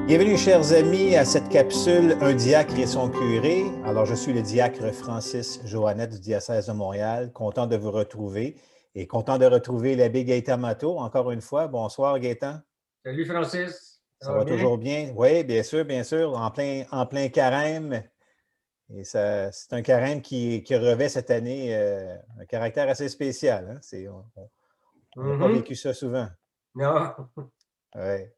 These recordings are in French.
Bienvenue, chers amis, à cette capsule Un diacre et son curé. Alors, je suis le diacre Francis Joannette du diocèse de Montréal. Content de vous retrouver et content de retrouver l'abbé Gaëtan Matteau. Encore une fois, bonsoir Gaëtan. Salut Francis, Ça va bien? toujours bien? Oui, bien sûr, en plein carême. Et c'est un carême qui revêt cette année un caractère assez spécial. Hein? On n'a pas vécu ça souvent. Non. Ouais.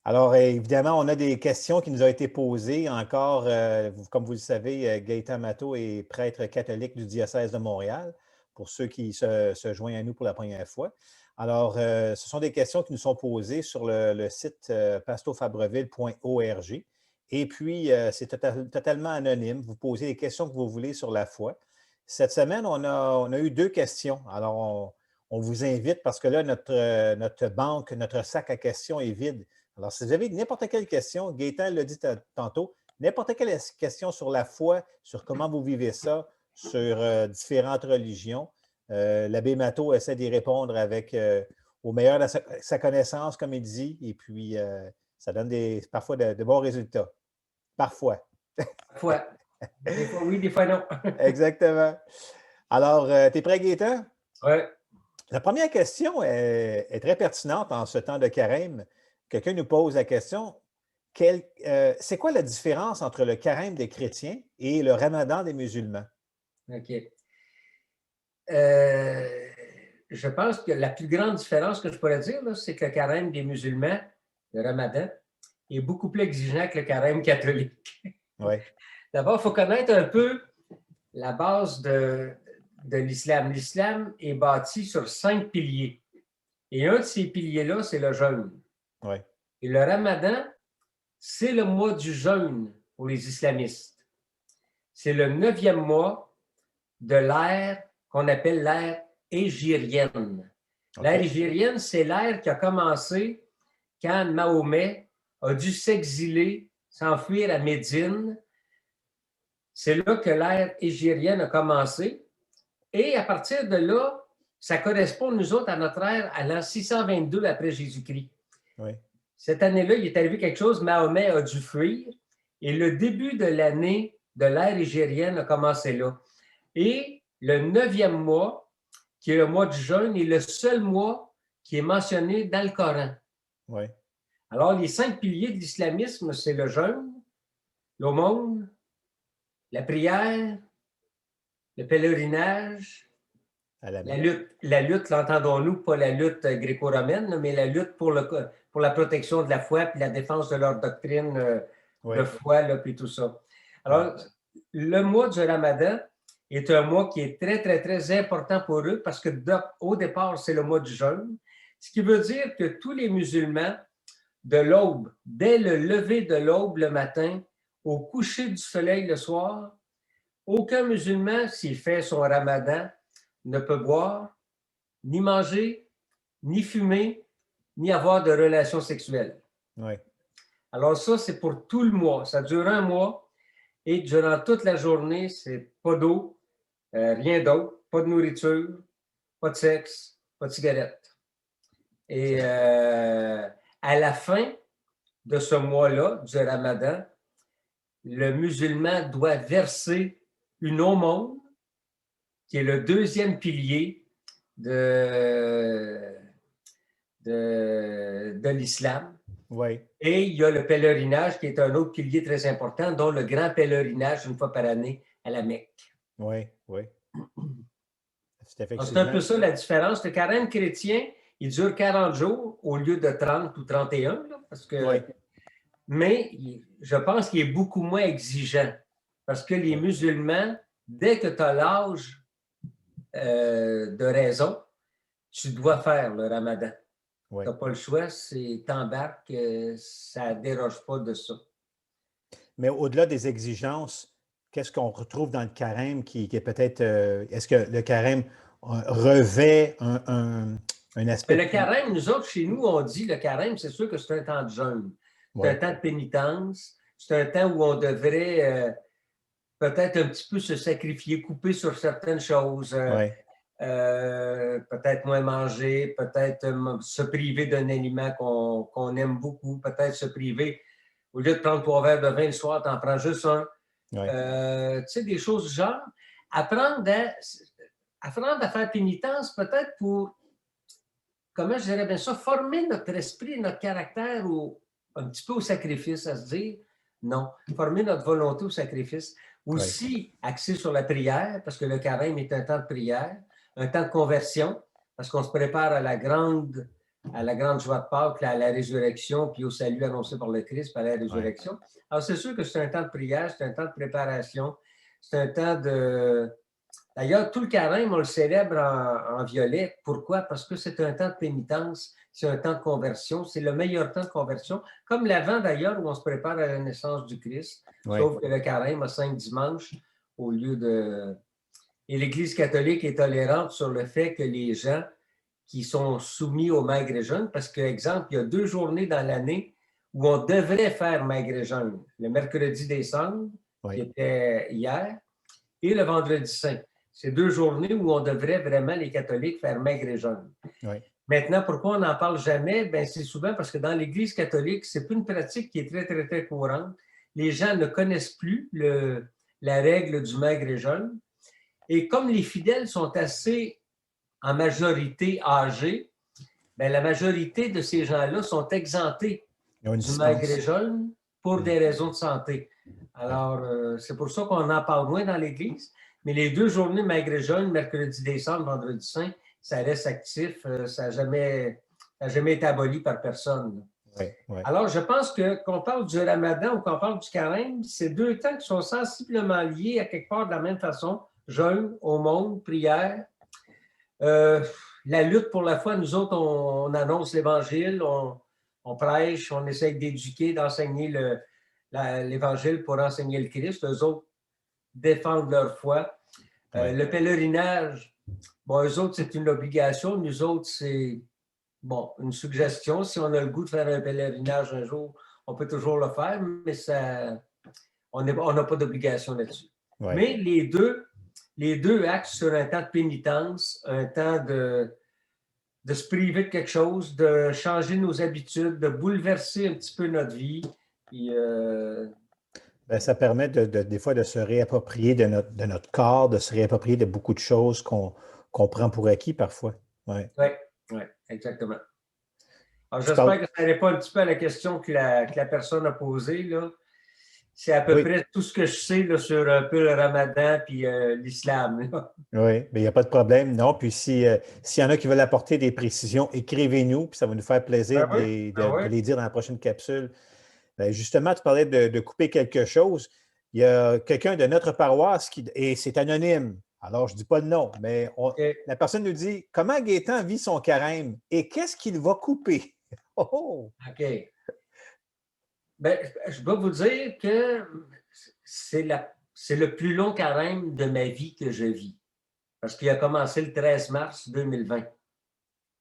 Alors, évidemment, on a des questions qui nous ont été posées encore. Comme vous le savez, Gaëtan Matteau est prêtre catholique du diocèse de Montréal, pour ceux qui se joignent à nous pour la première fois. Alors, ce sont des questions qui nous sont posées sur le site pastofabreville.org. Et puis, c'est totalement anonyme. Vous posez les questions que vous voulez sur la foi. Cette semaine, on a eu 2 questions. Alors, on vous invite, parce que là, notre banque, notre sac à questions est vide. Alors, si vous avez n'importe quelle question, Gaëtan l'a dit tantôt, n'importe quelle question sur la foi, sur comment vous vivez ça, sur différentes religions, l'abbé Matteau essaie d'y répondre au meilleur de sa connaissance, comme il dit, et puis ça donne parfois de bons résultats. Parfois. Parfois. Des fois oui, des fois non. Exactement. Alors, tu es prêt, Gaëtan? Oui. La première question est très pertinente en ce temps de carême. Quelqu'un nous pose la question, c'est quoi la différence entre le carême des chrétiens et le ramadan des musulmans? OK. Je pense que la plus grande différence que je pourrais dire, c'est que le carême des musulmans, le ramadan, est beaucoup plus exigeant que le carême catholique. Oui. D'abord, il faut connaître un peu la base de l'islam. L'islam est bâti sur 5 piliers. Et un de ces piliers-là, c'est le jeûne. Oui. Et le ramadan, c'est le mois du jeûne pour les islamistes. C'est le 9e mois de l'ère qu'on appelle l'ère hégirienne. OK. L'ère hégirienne, c'est l'ère qui a commencé quand Mahomet a dû s'exiler, s'enfuir à Médine. C'est là que l'ère hégirienne a commencé. Et à partir de là, ça correspond, nous autres, à notre ère, à l'an 622 après Jésus-Christ. Oui. Cette année-là, il est arrivé quelque chose, Mahomet a dû fuir, et le début de l'année de l'ère hégirienne a commencé là. Et le 9e mois, qui est le mois du jeûne, est le seul mois qui est mentionné dans le Coran. Oui. Alors, les 5 piliers de l'islamisme, c'est le jeûne, l'aumône, la prière, le pèlerinage, la lutte, l'entendons-nous, pas la lutte gréco-romaine, mais la lutte pour la protection de la foi et la défense de leur doctrine de foi, là, puis tout ça. Alors, le mois du Ramadan est un mois qui est très, très, très important pour eux parce que au départ, c'est le mois du jeûne, ce qui veut dire que tous les musulmans, de l'aube, dès le lever de l'aube le matin, au coucher du soleil le soir, aucun musulman, s'il fait son Ramadan, ne peut boire, ni manger, ni fumer, ni avoir de relations sexuelles. Oui. Alors ça, c'est pour tout le mois. Ça dure un mois et durant toute la journée, c'est pas d'eau, rien d'autre, pas de nourriture, pas de sexe, pas de cigarette. Et à la fin de ce mois-là, du Ramadan, le musulman doit verser une aumône, qui est le 2e pilier de l'islam. Oui. Et il y a le pèlerinage, qui est un autre pilier très important, dont le grand pèlerinage une fois par année à la Mecque. Oui, oui. C'est un peu ça la différence. Le carême chrétien, il dure 40 jours au lieu de 30 ou 31, là, parce que... Oui. Mais je pense qu'il est beaucoup moins exigeant, parce que les musulmans, dès que tu as l'âge de raison, tu dois faire le ramadan. Oui. Tu n'as pas le choix, t'embarques, ça ne déroge pas de ça. Mais au-delà des exigences, qu'est-ce qu'on retrouve dans le carême qui est peut-être... est-ce que le carême revêt un aspect... Mais le carême, nous autres, chez nous, on dit le carême, c'est sûr que c'est un temps de jeûne. C'est un temps de pénitence. C'est un temps où on devrait peut-être un petit peu se sacrifier, couper sur certaines choses. Peut-être moins manger, peut-être se priver d'un aliment qu'on aime beaucoup, peut-être se priver Au lieu de prendre 3 verres de vin le soir, tu en prends juste un. Ouais. Tu sais, des choses du genre. Apprendre à faire pénitence, peut-être pour, comment je dirais bien ça, former notre esprit, notre caractère un petit peu au sacrifice, à se dire non, former notre volonté au sacrifice. Aussi axé sur la prière, parce que le carême est un temps de prière, un temps de conversion, parce qu'on se prépare à la grande joie de Pâques, à la résurrection, puis au salut annoncé par le Christ, par la résurrection. Alors, c'est sûr que c'est un temps de prière, c'est un temps de préparation, c'est un temps de... D'ailleurs, tout le carême, on le célèbre en violet. Pourquoi? Parce que c'est un temps de pénitence, c'est un temps de conversion, c'est le meilleur temps de conversion, comme l'Avent d'ailleurs, où on se prépare à la naissance du Christ, sauf que le carême a 5 dimanches au lieu de... Et l'Église catholique est tolérante sur le fait que les gens qui sont soumis au maigre et jeûne, parce que, exemple, il y a 2 journées dans l'année où on devrait faire maigre et jeûne. Le mercredi des Cendres, qui était hier, et le vendredi saint. C'est 2 journées où on devrait vraiment, les catholiques, faire maigre et jeûne. Maintenant, pourquoi on n'en parle jamais? Ben, c'est souvent parce que dans l'Église catholique, c'est plus une pratique qui est très, très, très courante. Les gens ne connaissent plus la règle du maigre et jeûne. Et comme les fidèles sont assez, en majorité, âgés, ben, la majorité de ces gens-là sont exemptés du maigre et jeûne pour des raisons de santé. Alors, c'est pour ça qu'on en parle moins dans l'Église. Mais les 2 journées maigre et jeûne, mercredi décembre, vendredi saint, ça reste actif. Ça n'a jamais été aboli par personne. Alors, je pense que qu'on parle du Ramadan ou qu'on parle du carême, c'est 2 temps qui sont sensiblement liés à quelque part de la même façon. Jeûne, aumône, prière. La lutte pour la foi, nous autres, on annonce l'Évangile, on prêche, on essaie d'éduquer, d'enseigner l'Évangile pour enseigner le Christ. Eux autres défendent leur foi. Le pèlerinage, bon, eux autres, c'est une obligation. Nous autres, c'est une suggestion. Si on a le goût de faire un pèlerinage un jour, on peut toujours le faire, mais on n'a pas d'obligation là-dessus. Mais les deux axent sur un temps de pénitence, un temps de se priver de quelque chose, de changer nos habitudes, de bouleverser un petit peu notre vie. Puis, ça permet des fois de se réapproprier de notre corps, de se réapproprier de beaucoup de choses qu'on prend pour acquis parfois. Oui, exactement. Alors, j'espère que ça répond un petit peu à la question que la personne a posée, là. C'est à peu près tout ce que je sais là, sur un peu le Ramadan puis l'islam. Oui, mais il n'y a pas de problème, non. Puis s'il y en a qui veulent apporter des précisions, écrivez-nous, puis ça va nous faire plaisir de les dire dans la prochaine capsule. Bien, justement, tu parlais de couper quelque chose. Il y a quelqu'un de notre paroisse et c'est anonyme. Alors, je ne dis pas le nom, mais la personne nous dit comment Gaétan vit son carême et qu'est-ce qu'il va couper? OK. Bien, je dois vous dire que c'est le plus long carême de ma vie que je vis. Parce qu'il a commencé le 13 mars 2020.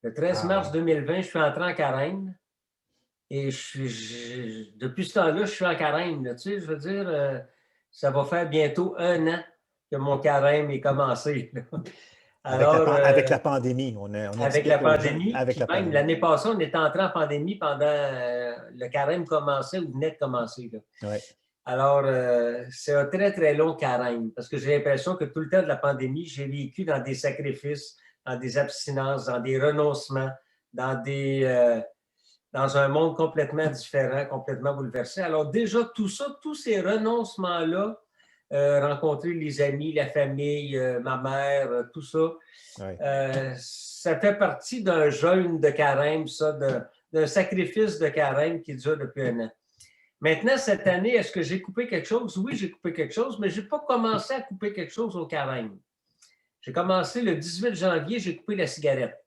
Le 13 mars 2020, je suis entré en carême. Et depuis ce temps-là, je suis en carême. Là, tu sais, je veux dire, ça va faire bientôt 1 an que mon carême est commencé. Alors, avec la pandémie, avec la pandémie. Même l'année passée, on était entré en pandémie pendant le carême commençait ou venait de commencer. Alors, c'est un très, très long carême parce que j'ai l'impression que tout le temps de la pandémie, j'ai vécu dans des sacrifices, dans des abstinences, dans des renoncements, dans un monde complètement différent, complètement bouleversé. Alors déjà, tout ça, tous ces renoncements-là, rencontrer les amis, la famille, ma mère, tout ça, ça fait partie d'un jeûne de carême, ça, d'un sacrifice de carême qui dure depuis 1 an. Maintenant, cette année, est-ce que j'ai coupé quelque chose? Oui, j'ai coupé quelque chose, mais je n'ai pas commencé à couper quelque chose au carême. J'ai commencé le 18 janvier, j'ai coupé la cigarette.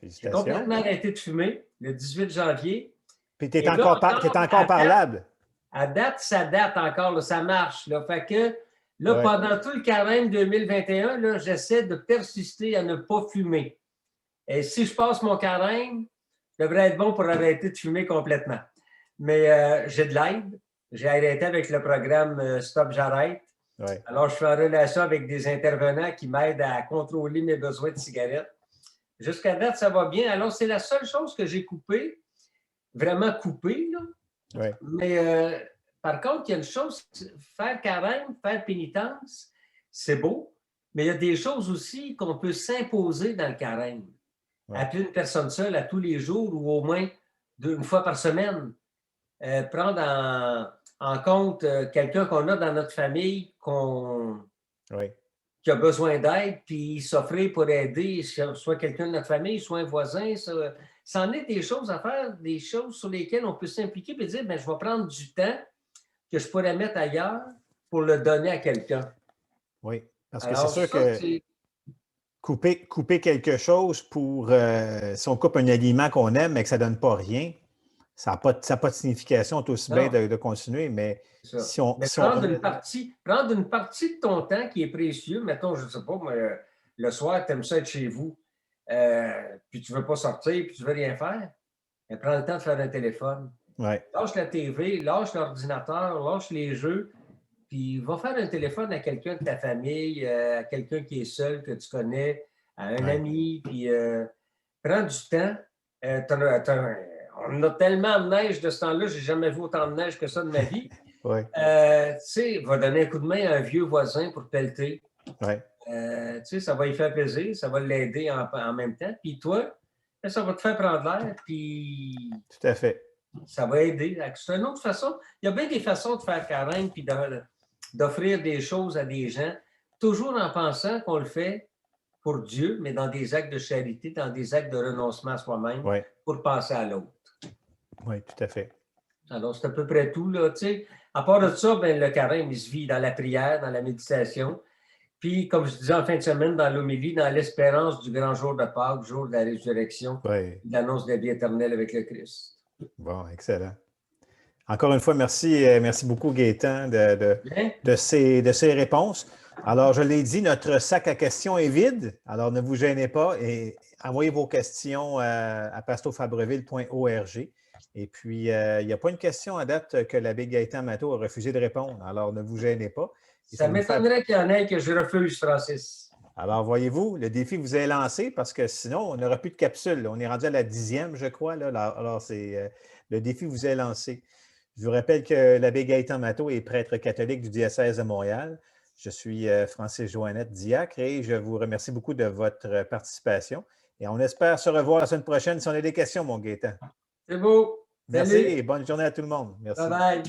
J'ai complètement arrêté de fumer le 18 janvier. Puis tu es encore parlable. À date, ça date encore, là, ça marche. Là. Fait que là, pendant tout le carême 2021, là, j'essaie de persister à ne pas fumer. Et si je passe mon carême, je devrais être bon pour arrêter de fumer complètement. Mais j'ai de l'aide. J'ai arrêté avec le programme Stop, j'arrête. Alors, je suis en relation avec des intervenants qui m'aident à contrôler mes besoins de cigarettes. Jusqu'à date, ça va bien. Alors, c'est la seule chose que j'ai coupée, vraiment coupée, là. Oui. Mais par contre, il y a une chose, faire carême, faire pénitence, c'est beau, mais il y a des choses aussi qu'on peut s'imposer dans le carême. Oui. Appeler une personne seule à tous les jours ou au moins une fois par semaine. Prendre en compte quelqu'un qu'on a dans notre famille qui a besoin d'aide, puis s'offrir pour aider, soit quelqu'un de notre famille, soit un voisin. Ça en est des choses à faire, des choses sur lesquelles on peut s'impliquer et dire, je vais prendre du temps que je pourrais mettre ailleurs pour le donner à quelqu'un. Oui, parce que c'est sûr que couper quelque chose pour, si on coupe un aliment qu'on aime mais que ça ne donne pas rien, ça n'a pas de signification, tout aussi bien de continuer, mais si on... prendre une partie de ton temps qui est précieux, mettons, je ne sais pas, mais le soir, tu aimes ça être chez vous, puis tu ne veux pas sortir, puis tu ne veux rien faire, mais prends le temps de faire un téléphone. Ouais. Lâche la TV, lâche l'ordinateur, lâche les jeux, puis va faire un téléphone à quelqu'un de ta famille, à quelqu'un qui est seul, que tu connais, à un ami, puis prends du temps. On a tellement de neige de ce temps-là, je n'ai jamais vu autant de neige que ça de ma vie. Oui. Tu sais, va donner un coup de main à un vieux voisin pour pelleter. Oui. Tu sais, ça va lui faire plaisir, ça va l'aider en même temps. Puis toi, ça va te faire prendre l'air, puis... Tout à fait. Ça va aider. C'est une autre façon. Il y a bien des façons de faire carême puis d'offrir des choses à des gens, toujours en pensant qu'on le fait pour Dieu, mais dans des actes de charité, dans des actes de renoncement à soi-même, pour passer à l'autre. Oui, tout à fait. Alors, c'est à peu près tout, là, tu sais. À part de ça, le carême, il se vit dans la prière, dans la méditation. Puis, comme je disais en fin de semaine, dans l'homélie, dans l'espérance du grand jour de Pâques, jour de la résurrection, l'annonce de la vie éternelle avec le Christ. Bon, excellent. Encore une fois, merci beaucoup, Gaétan, de ces réponses. Alors, je l'ai dit, notre sac à questions est vide. Alors, ne vous gênez pas et envoyez vos questions à pastofabreville.org. Et puis, il n'y a pas une question à date que l'abbé Gaétan Matteau a refusé de répondre. Alors, ne vous gênez pas. Ça m'étonnerait qu'il y en ait que je refuse, Francis. Alors, voyez-vous, le défi vous est lancé parce que sinon, on n'aura plus de capsule. On est rendu à la 10e, je crois. Là. Alors, le défi vous est lancé. Je vous rappelle que l'abbé Gaétan Matteau est prêtre catholique du diocèse de Montréal. Je suis Francis Joannette, diacre, et je vous remercie beaucoup de votre participation. Et on espère se revoir la semaine prochaine si on a des questions, mon Gaétan. C'est beau. Merci et bonne journée à tout le monde. Merci. Bye bye.